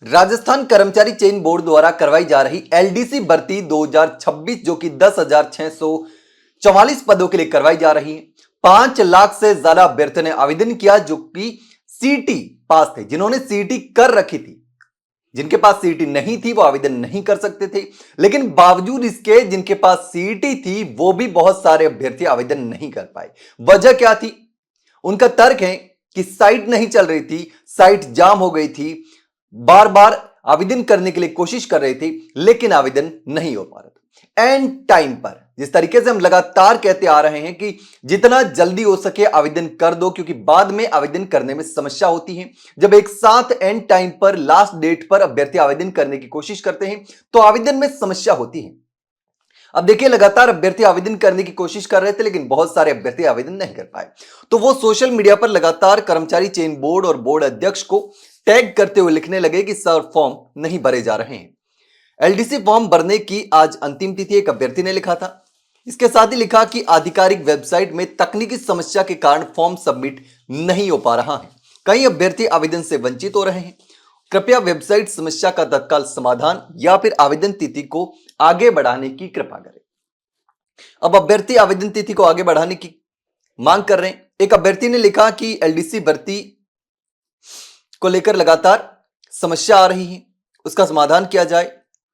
राजस्थान कर्मचारी चयन बोर्ड द्वारा करवाई जा रही एलडीसी भर्ती 2026 जो कि 10,644 पदों के लिए करवाई जा रही है। 5 लाख से ज्यादा अभ्यर्थियों ने आवेदन किया जो कि सीटी पास थे। जिन्होंने सीटी कर रखी थी, जिनके पास सीटी नहीं थी वो आवेदन नहीं कर सकते थे, लेकिन बावजूद इसके जिनके पास सीटी थी वो भी बहुत सारे अभ्यर्थी आवेदन नहीं कर पाए। वजह क्या थी? उनका तर्क है कि साइट नहीं चल रही थी, साइट जाम हो गई थी, बार बार आवेदन करने के लिए कोशिश कर रहे थे लेकिन आवेदन नहीं हो पा रहा था। एंड टाइम पर जिस तरीके से हम लगातार कहते आ रहे हैं कि जितना जल्दी हो सके आवेदन कर दो, क्योंकि बाद में आवेदन करने में समस्या होती है। जब एक साथ एंड टाइम पर लास्ट डेट पर अभ्यर्थी आवेदन करने की कोशिश करते हैं तो आवेदन में समस्या होती है। अब देखिए, लगातार अभ्यर्थी आवेदन करने की कोशिश कर रहे थे लेकिन बहुत सारे अभ्यर्थी आवेदन नहीं कर पाए, तो वो सोशल मीडिया पर लगातार कर्मचारी चयन बोर्ड और बोर्ड अध्यक्ष को टैग करते हुए लिखने लगे कि सर फॉर्म नहीं भरे जा रहे हैं। एलडीसी फॉर्म भरने की आज अंतिम तिथि एक अभ्यर्थी ने लिखा था। इसके साथ ही लिखा कि आधिकारिक वेबसाइट में तकनीकी समस्या के कारण फॉर्म सबमिट नहीं हो पा रहा है। कई अभ्यर्थी आवेदन से वंचित हो रहे हैं। कृपया वेबसाइट समस्या का तत्काल समाधान या फिर आवेदन तिथि को आगे बढ़ाने की कृपा करें। अब अभ्यर्थी आवेदन तिथि को आगे बढ़ाने की मांग कर रहे हैं। एक अभ्यर्थी ने लिखा कि एलडीसी भर्ती को लेकर लगातार समस्या आ रही है, उसका समाधान किया जाए।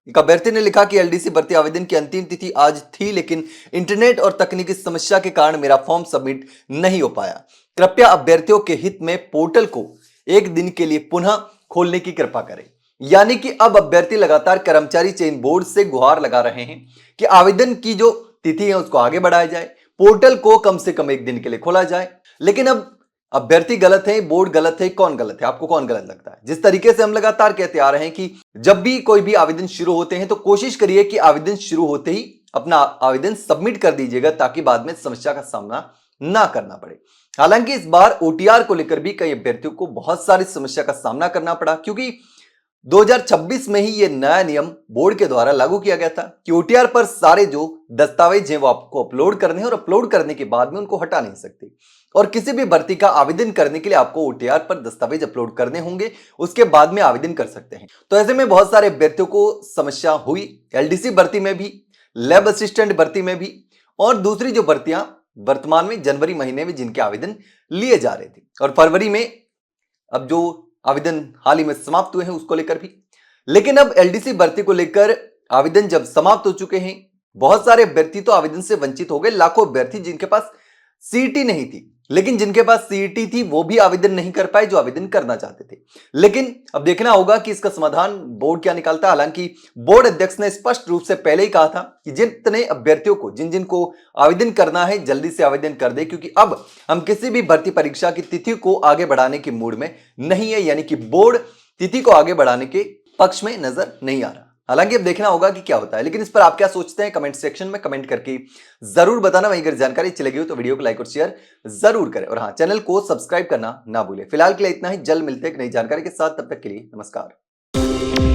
एक अभ्यर्थी ने लिखा कि एलडीसी भर्ती आवेदन की अंतिम तिथि आज थी लेकिन इंटरनेट और तकनीकी समस्या के कारण मेरा फॉर्म सबमिट नहीं हो पाया। कृपया अभ्यर्थियों के हित में पोर्टल को एक दिन के लिए पुनः खोलने की कृपा करें। यानी कि अब अभ्यर्थी लगातार कर्मचारी चयन बोर्ड से गुहार लगा रहे हैं कि आवेदन की जो तिथि है उसको आगे बढ़ाया जाए, पोर्टल को कम से कम एक दिन के लिए खोला जाए। लेकिन अब अभ्यर्थी गलत है, बोर्ड गलत है, कौन गलत है? आपको कौन गलत लगता है? जिस तरीके से हम लगातार कहते आ रहे हैं कि जब भी कोई भी आवेदन शुरू होते हैं तो कोशिश करिए कि आवेदन शुरू होते ही अपना आवेदन सबमिट कर दीजिएगा ताकि बाद में समस्या का सामना ना करना पड़े। हालांकि इस बार ओटीआर को लेकर भी कई अभ्यर्थियों को बहुत सारी समस्या का सामना करना पड़ा, क्योंकि 2026 में ही यह नया नियम बोर्ड के द्वारा लागू किया गया था कि ओटीआर पर सारे जो दस्तावेज हैं वो आपको अपलोड करने हैं और अपलोड करने के बाद में उनको हटा नहीं सकते। और किसी भी भर्ती का आवेदन करने के लिए आपको ओटीआर पर दस्तावेज अपलोड करने होंगे, उसके बाद में आवेदन कर सकते हैं। तो ऐसे में बहुत सारे अभ्यर्थियों को समस्या हुई, एलडीसी भर्ती में भी, लैब असिस्टेंट भर्ती में भी, और दूसरी जो भर्तियां वर्तमान में जनवरी महीने में जिनके आवेदन लिए जा रहे थे, और फरवरी में अब जो आवेदन हाल ही में समाप्त हुए हैं उसको लेकर भी। लेकिन अब एलडीसी भर्ती को लेकर आवेदन जब समाप्त हो चुके हैं, बहुत सारे अभ्यर्थी तो आवेदन से वंचित हो गए। लाखों अभ्यर्थी जिनके पास सीईटी नहीं थी, लेकिन जिनके पास सीईटी थी वो भी आवेदन नहीं कर पाए जो आवेदन करना चाहते थे। लेकिन अब देखना होगा कि इसका समाधान बोर्ड क्या निकालता है। हालांकि बोर्ड अध्यक्ष ने स्पष्ट रूप से पहले ही कहा था कि जितने अभ्यर्थियों को जिन को आवेदन करना है जल्दी से आवेदन कर दे, क्योंकि अब हम किसी भी भर्ती परीक्षा की तिथि को आगे बढ़ाने के मूड में नहीं है। यानी कि बोर्ड तिथि को आगे बढ़ाने के पक्ष में नजर नहीं आ रहा। हालांकि अब देखना होगा कि क्या होता है। लेकिन इस पर आप क्या सोचते हैं कमेंट सेक्शन में कमेंट करके जरूर बताना। वहीं अगर जानकारी अच्छी लगी हो तो वीडियो को लाइक और शेयर जरूर करें, और हाँ, चैनल को सब्सक्राइब करना ना भूलें। फिलहाल के लिए इतना ही, जल्द मिलते हैं एक नई जानकारी के साथ। तब तक के लिए नमस्कार।